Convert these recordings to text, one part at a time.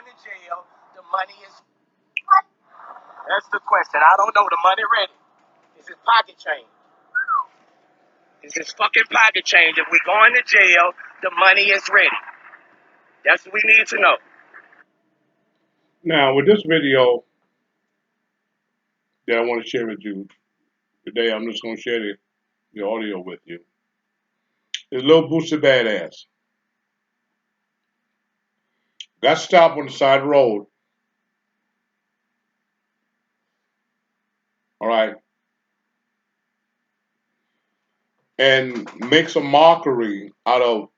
going to jail, the money is. That's the question. I don't know. The money ready. Is it pocket change? Is this fucking pocket change? If we going to jail, the money is ready. That's what we need to know. Now, with this video that I want to share with you today, I'm just going to share the audio with you. It's little Boosie Badazz. Got stopped on the side of the road. All right. And makes a mockery out of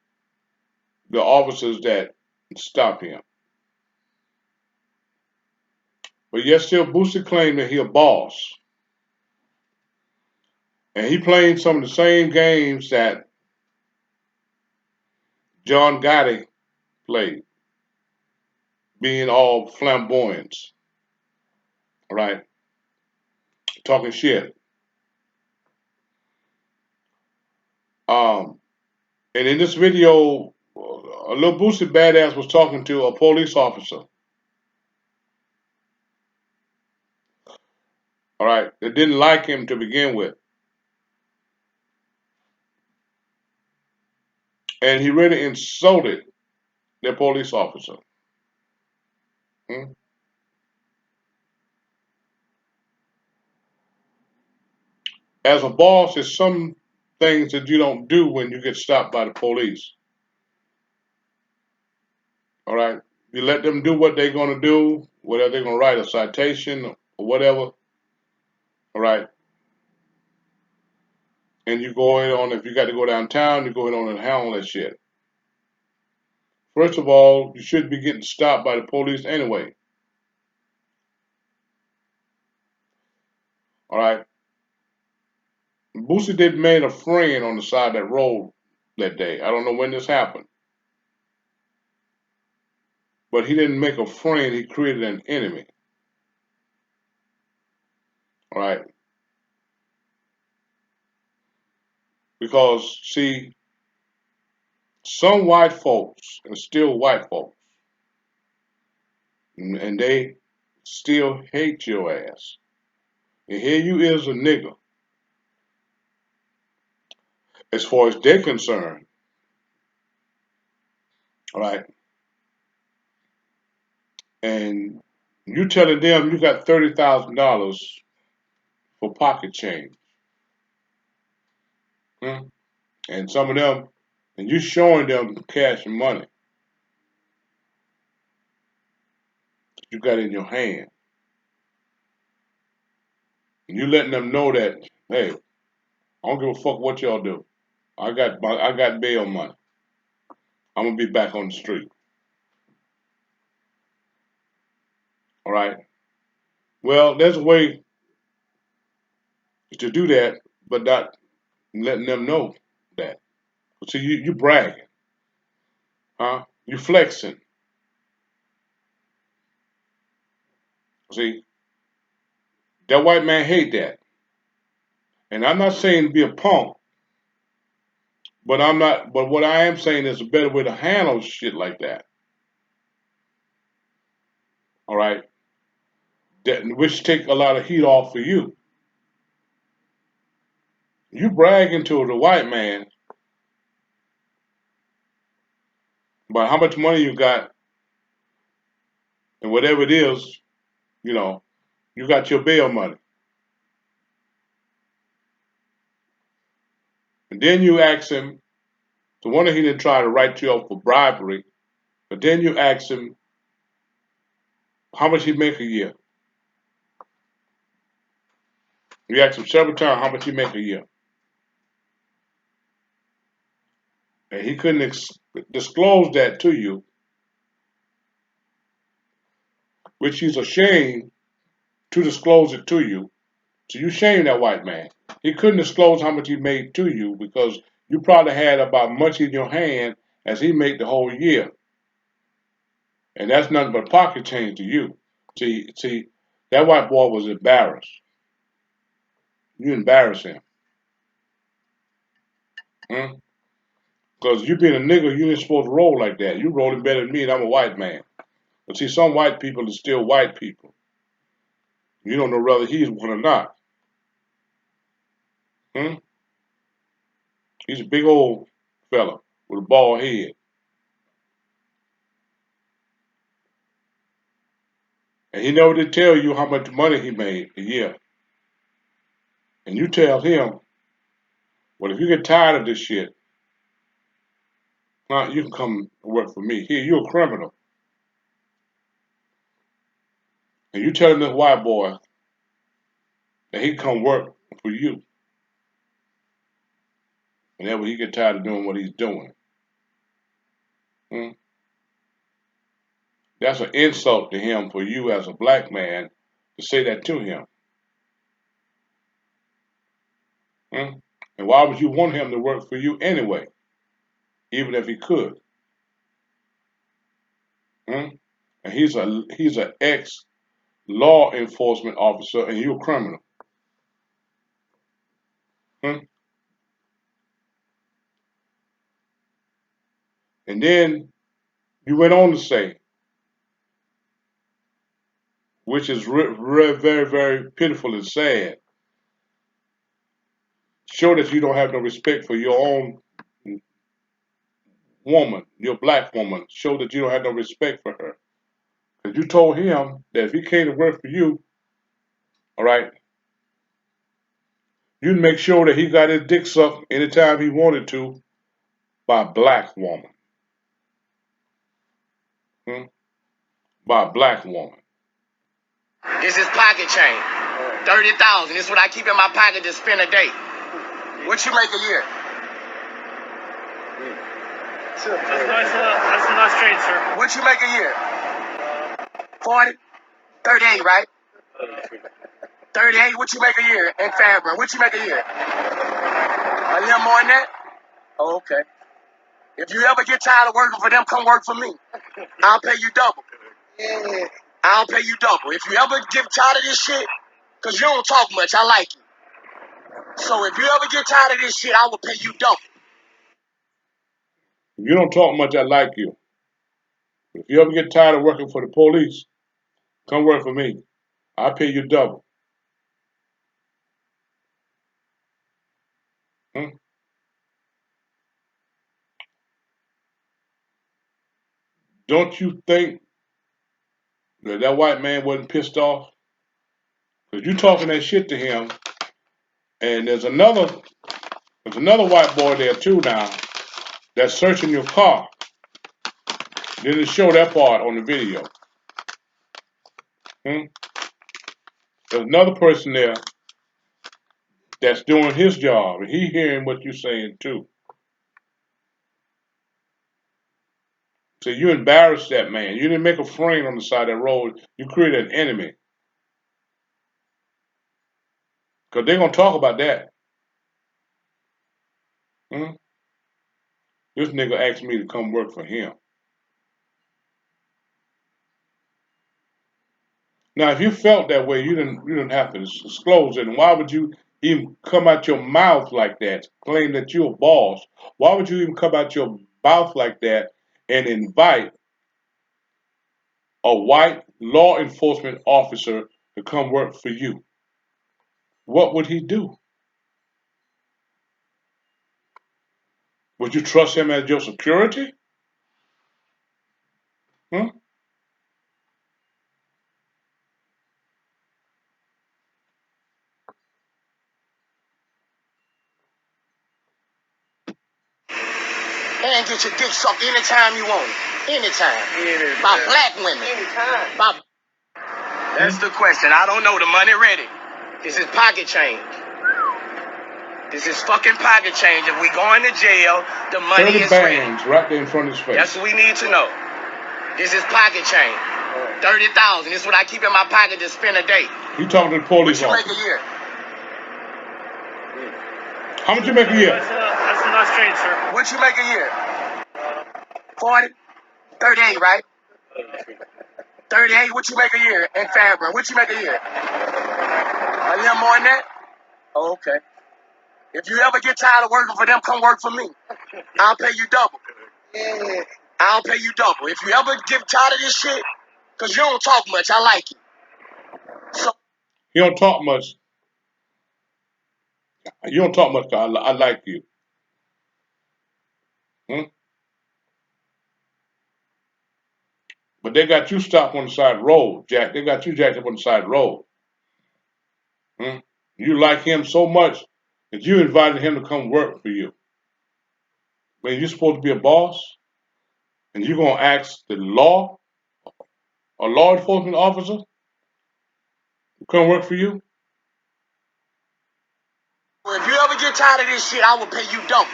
the officers that stop him. But yet still Boosie claimed that he a boss. And he played some of the same games that John Gotti played, being all flamboyant, all right, talking shit. And in this video, a little Boosie Badazz was talking to a police officer, all right, that didn't like him to begin with. And he really insulted the police officer. Hmm? As a boss, there's some things that you don't do when you get stopped by the police. All right? You let them do what they're going to do, whether they're going to write a citation or whatever. All right? And you go in on, if you got to go downtown, you go in on and handle that shit. First of all, you shouldn't be getting stopped by the police anyway. All right? Boosie did made a friend on the side of that road that day. I don't know when this happened. But he didn't make a friend, he created an enemy. All right? Because, see, some white folks, and still white folks, and they still hate your ass. And here you is a nigga, as far as they're concerned. All right? And you telling them you got $30,000 for pocket change. Hmm? And some of them, and you showing them cash and money you got in your hand. And you letting them know that, hey, I don't give a fuck what y'all do. I got bail money. I'm gonna be back on the street. All right. Well, there's a way to do that, but not letting them know that. See, you bragging, huh? You flexing. See, that white man hate that. And I'm not saying be a punk, but I'm not. But what I am saying is a better way to handle shit like that. All right, that which take a lot of heat off for you. You bragging to the white man about how much money you got and whatever it is, you know, you got your bail money. And then you ask him, the wonder he didn't try to write you up for bribery, but then you ask him how much he make a year. You ask him several times how much he make a year. And he couldn't disclose that to you, which he's ashamed to disclose it to you. So you shame that white man. He couldn't disclose how much he made to you because you probably had about much in your hand as he made the whole year. And that's nothing but pocket change to you. See, that white boy was embarrassed. You embarrass him. Because you being a nigga, you ain't supposed to roll like that. You rolling better than me and I'm a white man. But see, some white people are still white people. You don't know whether he's one or not. Hmm? He's a big old fella with a bald head. And he never did tell you how much money he made a year. And you tell him, well, if you get tired of this shit, you can come work for me. Here, you're a criminal. And you tell him this white boy that he come work for you. Whenever he get tired of doing what he's doing. Hmm? That's an insult to him for you as a black man to say that to him. Hmm? And why would you want him to work for you anyway, even if he could? Hmm? And he's an ex law enforcement officer, and you're a criminal. Hmm? And then you went on to say, which is very, very pitiful and sad, show that you don't have no respect for your own woman, your black woman. Show that you don't have no respect for her. Because you told him that if he came to work for you, all right, you'd make sure that he got his dick sucked anytime he wanted to by a black woman. Hmm? By a black woman. This is pocket change. 30,000. This is what I keep in my pocket to spend a day. What you make a year? That's a nice trade, sir. What you make a year? 40? 38, right? 38, what you make a year in Fairburn? What you make a year? A little more than that? Oh, okay. If you ever get tired of working for them, come work for me. I'll pay you double. Yeah. I'll pay you double. If you ever get tired of this shit, because you don't talk much, I like you. So if you ever get tired of this shit, I will pay you double. If you don't talk much, I like you. If you ever get tired of working for the police, come work for me. I'll pay you double. Hmm? Don't you think that white man wasn't pissed off? Because you talking that shit to him, and there's another white boy there too now that's searching your car. Didn't show that part on the video. Hmm? There's another person there that's doing his job, and he hearing what you're saying too. So you embarrassed that man. You didn't make a friend on the side of the road. You created an enemy. Because they're going to talk about that. Hmm? This nigga asked me to come work for him. Now, if you felt that way, you didn't have to disclose it. And why would you even come out your mouth like that, claim that you're a boss? Why would you even come out your mouth like that and invite a white law enforcement officer to come work for you? What would he do? Would you trust him as your security? Hmm? And get your dick sucked anytime you want it. Anytime. By black women. Anytime. That's the question. I don't know. The money ready. This is pocket change. This is fucking pocket change. If we going to jail, the money 30 is ready. bands right there in front of his face. That's what we need to know. This is pocket change. 30,000. This is what I keep in my pocket to spend a day. You talking to the police What you officer. make a year? How much you make a year? That's a nice trade, sir. What you make a year? 40? 38, right? 38, what you make a year in Fairburn? What you make a year? A little more than that? Oh, okay. If you ever get tired of working for them, come work for me. I'll pay you double. Yeah. I'll pay you double. If you ever get tired of this shit, Because you don't talk much. I like it. So He don't talk much. You don't talk much. I like you. Hmm? But they got you stopped on the side of the road, Jack. They got you jacked up on the side of the road. Hmm? You like him so much that you invited him to come work for you. Man, you're supposed to be a boss, and you're gonna ask the a law enforcement officer, to come work for you? if you ever get tired of this shit, I will pay you double.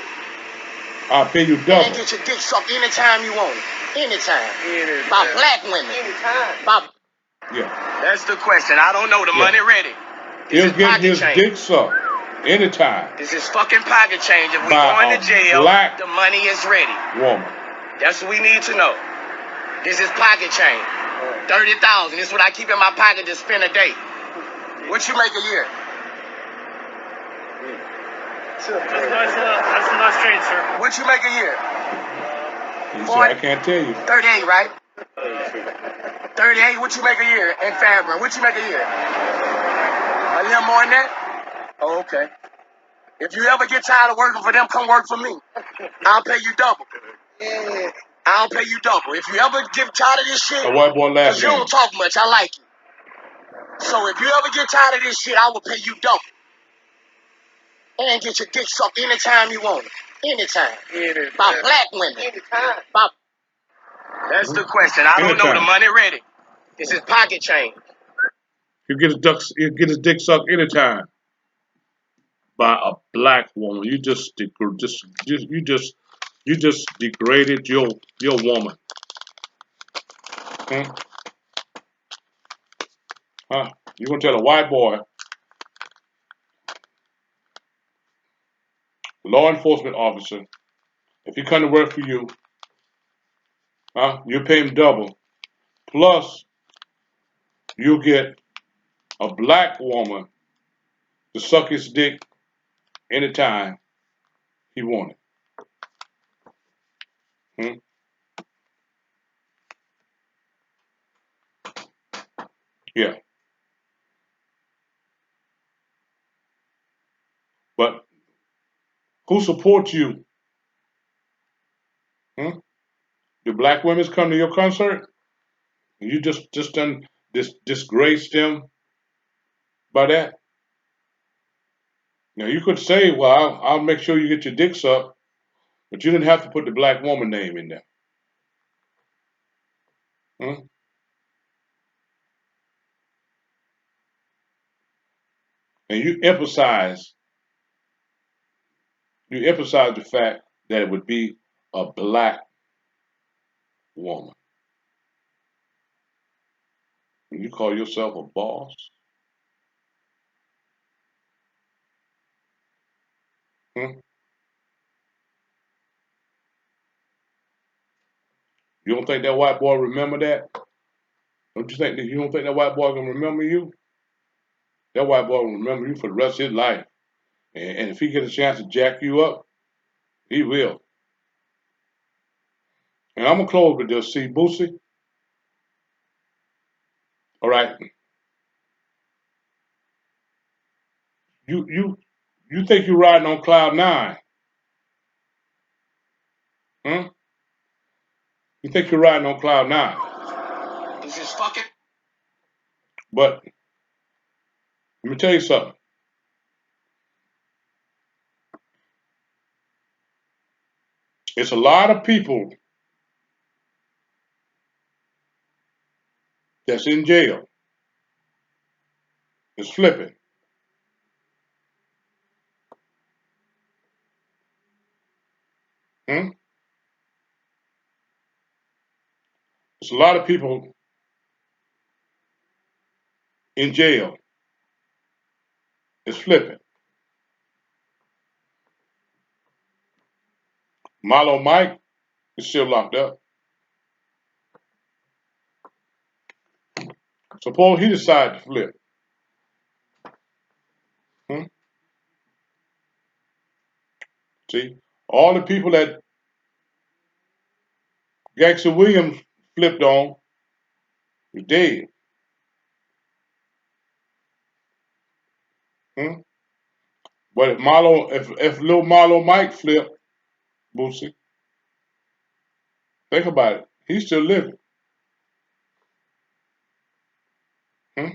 I'll pay you And double. get your dick sucked anytime you want it. Anytime. By black women. Anytime. Yeah. That's the question. I don't know. The money ready. He'll get his dick sucked anytime. This is fucking pocket change. If we by going a to jail, black the money is ready. woman. That's what we need to know. This is pocket change. 30,000. This is what I keep in my pocket to spend a day. What you make a year? That's a nice change, sir. What you make a year? He said, I can't tell you. 38, right? 38. What you make a year in Fairburn? What you make a year? A little more than that? Oh, okay. If you ever get tired of working for them, come work for me. I'll pay you double. I'll pay you double. If you ever get tired of this shit, A white boy last because you don't talk much, I like you. So if you ever get tired of this shit, I will pay you double. And get your dick sucked anytime you want it. Anytime. By black women. Anytime. That's the question. I don't know. The money ready. This is pocket change. He'll get his dick sucked anytime by a black woman. You just degraded your woman. Hmm? Huh? You gonna tell a white boy, law enforcement officer, if he come to work for you, you pay him double. Plus, you get a black woman to suck his dick anytime he wanted. Hmm? Yeah. But who supports you? Hmm? Do black women come to your concert? You just done disgrace them by that? Now you could say, well, I'll make sure you get your dick sucked, but you didn't have to put the black woman name in there. Hmm? And you emphasize the fact that it would be a black woman. And you call yourself a boss? Hmm? You don't think that white boy remember that? You don't think that white boy can remember you? That white boy will remember you for the rest of his life. And if he get a chance to jack you up, he will. And I'm gonna close with this. See, Boosie. All right. You think you're riding on cloud nine? Huh? You think you're riding on cloud nine? This is fucking. But let me tell you something. It's a lot of people that's in jail. It's flipping. Hmm? It's a lot of people in jail. It's flipping. Milo Mike is still locked up. Suppose he decided to flip. Hmm? See, all the people that Gangster Williams flipped on, You're dead. Hmm? But if little Marlo Mike flip, Boosie, think about it. He's still living. Hmm?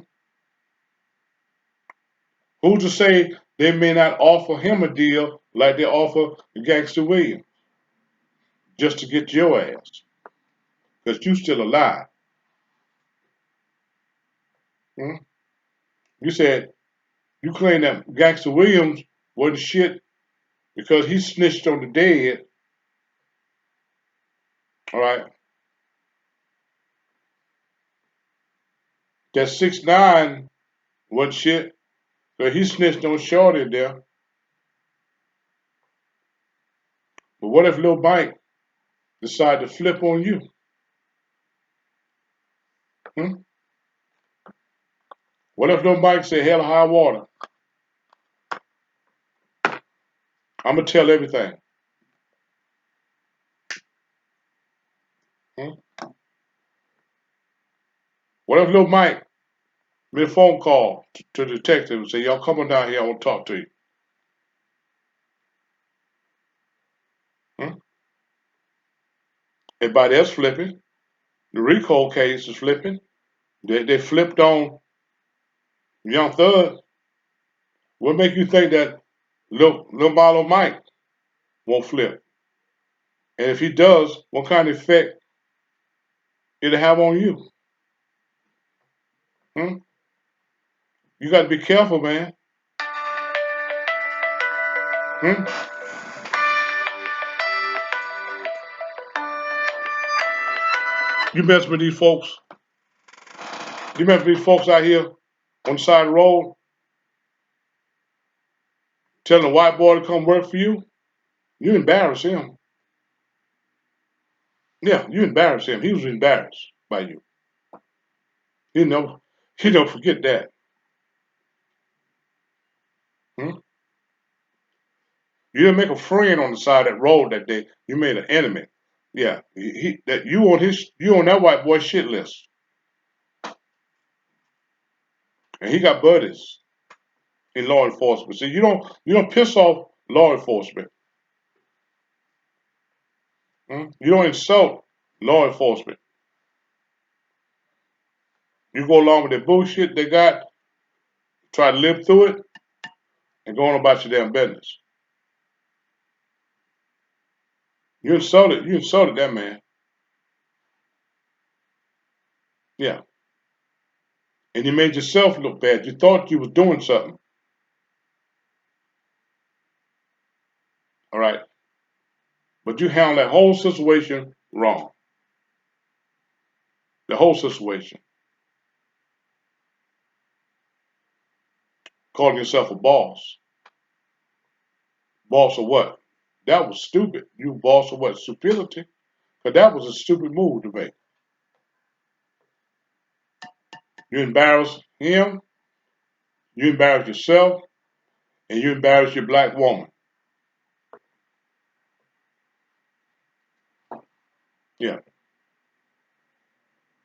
Who's to say they may not offer him a deal like they offer Gangster Williams just to get your ass? Because you still alive. Hmm? You said you claim that Gangster Williams wasn't shit because he snitched on the dead. All right. That 6ix9ine wasn't shit because he snitched on Shorty there. But what if Lil Mike decided to flip on you? Hmm? What if Lil Mike said, hell or high water? I'm going to tell everything. Hmm? What if Lil Mike made a phone call to the detective and said, y'all come on down here, I want to talk to you? Hmm? Everybody else flipping. The Rico case is flipping. They flipped on Young Thug. What make you think that Lil Marlo Mike won't flip? And if he does, what kind of effect it'll have on you? Hmm? You got to be careful, man. Hmm? You mess with these folks. You mess with these folks out here on the side of the road telling a white boy to come work for you. You embarrass him. Yeah, you embarrass him. He was embarrassed by you. He don't forget that. Hmm? You didn't make a friend on the side of that road that day. You made an enemy. Yeah, you on that white boy shit list, and he got buddies in law enforcement. So you don't piss off law enforcement. Hmm? You don't insult law enforcement. You go along with the bullshit they got, try to live through it, and go on about your damn business. You insulted that man. Yeah. And you made yourself look bad. You thought you was doing something. All right. But you handled that whole situation wrong. The whole situation. Calling yourself a boss. Boss of what? That was stupid. You boss of what? Stupidity? Because that was a stupid move to make. You embarrass him, you embarrass yourself, and you embarrass your black woman. Yeah.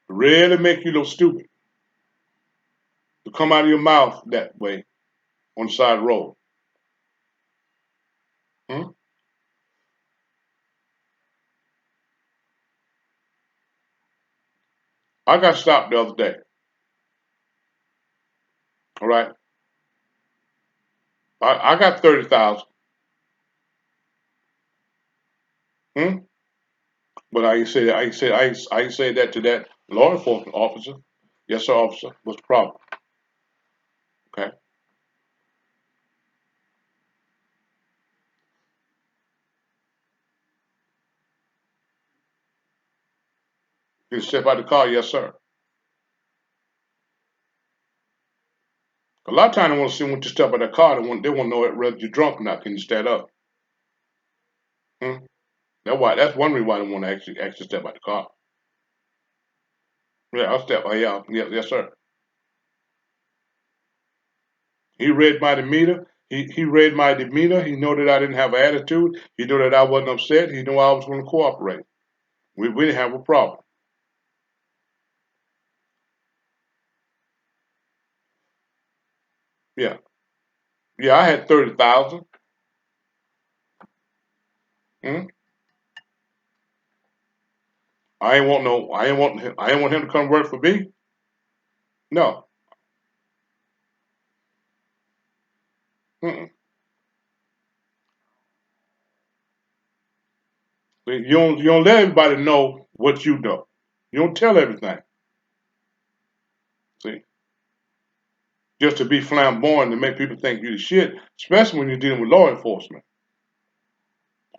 Really make you look stupid to come out of your mouth that way on the side of the road. Hmm? I got stopped the other day. All right. I got 30,000. Hmm? But I ain't say that. I ain't say that to that law enforcement officer. Yes, sir, officer. What's the problem? Okay. You step out the car. Yes, sir. A lot of times they want to see when you step out the car. They want to know whether you're drunk or not. Can you stand up? Hmm? That's one reason why they want to actually step out the car. Yeah, I'll step. Yeah, yes, sir. He read my demeanor. He read my demeanor. He knew that I didn't have an attitude. He knew that I wasn't upset. He knew I was going to cooperate. We didn't have a problem. Yeah, I had 30,000. Hmm? I ain't want him to come work for me. No. Mm-mm. You don't let everybody know what you know. You don't tell everything. See, just to be flamboyant and make people think you the shit, especially when you're dealing with law enforcement.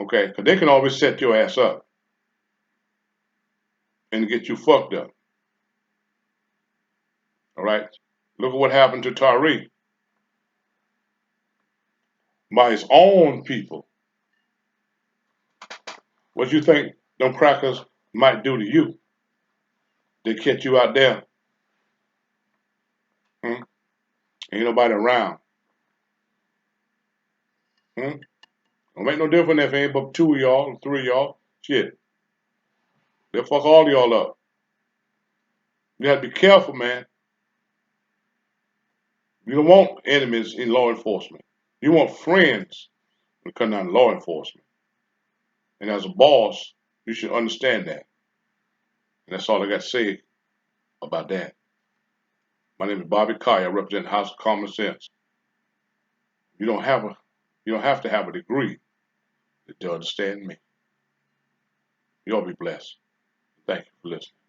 Okay, because they can always set your ass up and get you fucked up. All right. Look at what happened to Tariq by his own people. What you think them crackers might do to you? They catch you out there. Hmm? Ain't nobody around. Hmm? Don't make no difference if it ain't but two of y'all or three of y'all. Shit. They'll fuck all of y'all up. You have to be careful, man. You don't want enemies in law enforcement. You want friends when it comes down to law enforcement. And as a boss, you should understand that. And that's all I got to say about that. My name is Bobby Collier. I represent House of Common Sense. You don't have a you don't have to have a degree to understand me. You all be blessed. Thank you for listening.